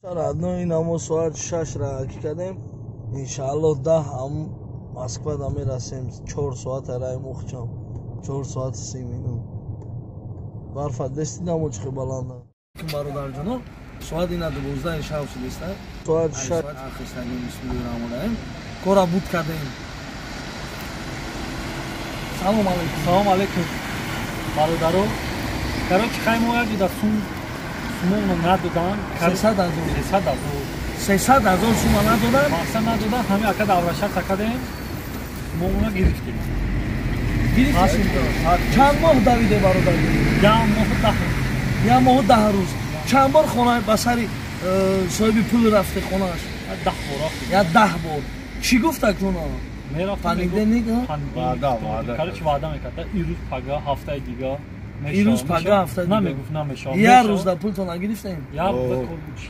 Родной намо соат 6 раки кардем. Иншаллоҳ 10 ҳам Москва да мерасем. 4 соат рай мухчам. 4 соат 30 минут. Барфа дести намочхи баланда. Бародарҷоно, соат ина 12 шав шудеста. Соат 6 ахистагим бисмиллаҳир-роҳмонир-роҳим. Кора буд кардем. Салом алейкум. Салом алейкум. Бародаро. Короче, хаймоя ҷуда сумона надодан. 300,000 сума надодан. Мақса надодан, ҳами ака давраша такадем. Сумона гирифтем. Гирифтем. Чанд моҳ давиде бародар? Я моҳ 10 рӯз. Чанд бор хона ба сари соҳиби пул рафте хонааш? 10 бор. Я 10 бор. Чӣ гуфта куно? Фаҳмиде нига? Ваъда. Короче, ваъда мекарда. Ирӯз пага, ҳафтаи дига. Ирӯз пага, ҳафтаи дига. Намегуфт, намешав. Я рӯзда пулто нагирифтем? Я рӯза корбуч.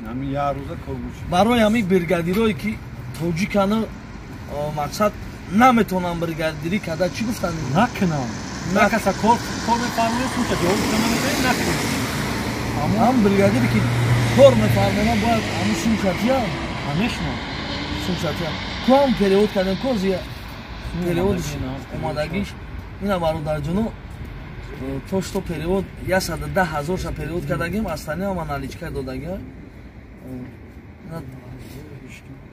Я рӯза корбуч. Барои ҳамин бригадирое ки тоҷикана мақсад наметонам бригадирӣ карда чӣ гуфтанд? Накунам. Накаса кор мефармоед, куча ҷавоб намедем, накунам. Ҳам бригадире ки кор мефармонам бояд ҳамин сумшатия? Конечно. Сумшатия. Ку ҳам перевод кардем козия? Переводиш омадагиш. Ина бародарҷоно, то што перевод 110,000 ша перевод кардагим, астани ама наличка додагим.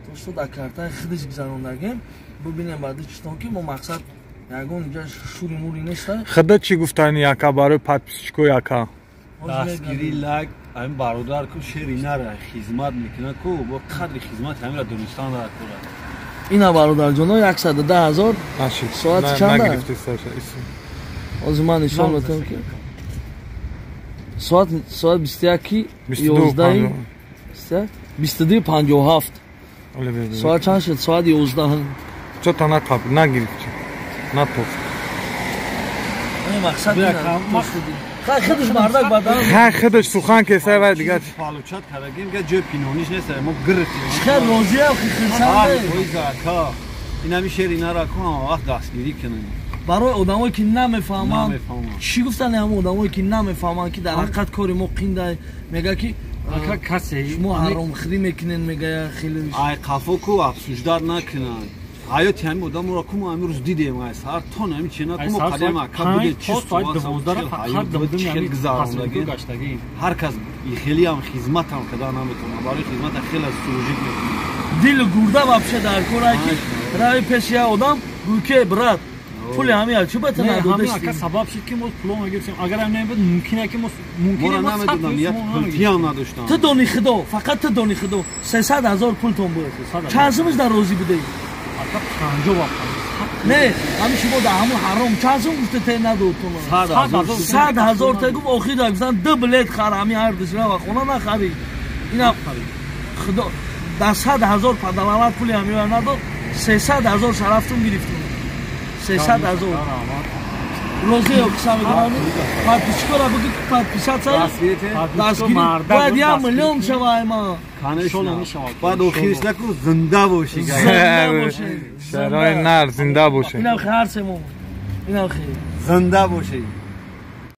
То што дар картаи худиш гузарондагим. Бубинем баъди читон ки мо мақсад ягон инҷа шури мури неста. Худа чӣ гуфтани яка барои подписчико яка? дастгирӣ лайк ҳамин бародар ку шери нара хизмат мекунад ку бо қадри хизмат ҳамира донистан ра курад. Ина бародарҷоно 110,000 соат чанда? Ҳозир ман нишон метавонам ки соат 21:11 22:57 соат чанд шуд? Соат 11. Чота нагирифти. Натофт. Ин мақсад хай худаш бардак бадан. Хай худаш сухан кесай ва дигар. Палучат кардагим га ҷои пинониш нест, мо гирифтем. Чиқар розиям хизмат. Ка инами шери нара ку ҳама вақт дастгирӣ кунем. Барои одамое ки намефаҳманд чӣ гуфтани ҳама одамое ки намефаҳманд ки дар ҳақиқат кори мо қинда мега ки шумо ҳаромхӯрӣ мекунед мегая хеле ай қафо ку афсӯждар накунад. ҳаёти ҳамин одамро ку мо ҳамин рӯз дидем ай сар тон ҳамин чена ку мо қадем ака будем чӣ гузарондагим ҳар кас хелиам хизматам када наметавонад барои хизмата хеле сурӯжик мекунад. дилу гурда вообще дар кора ки рави пеши я одам гӯке брат пули ҳамин чӣ бата надодеш ака сабаб шуд ки мо пулон гирифтем. агар ҳам намебуд мумкин ки мо мора намедодам я пултиам надоштам. ту дони худо фақат ту дони худо 300,000 пултон буд. чанд сумаш дар розӣ будем? не ҳамин шумо дар ҳамон ҳаром чанд сум гуфта те надод? 100,000 те гуфт охир гуфтан 2 билет хар ҳамин ҳар душра ва хона нахарид. ина худо дар 100,000 падалалат пули ҳамин надод. 300,000 шарафтум гирифтем. 300,000 розеё кисамедони подписчикора буги подписатсия дастгирӣ бояд 1 миллион шавай ма. баъд охириш наку зинда бошӣ. шарои нар зинда бошӣ. инам хар семо инам хир зинда бошӣ.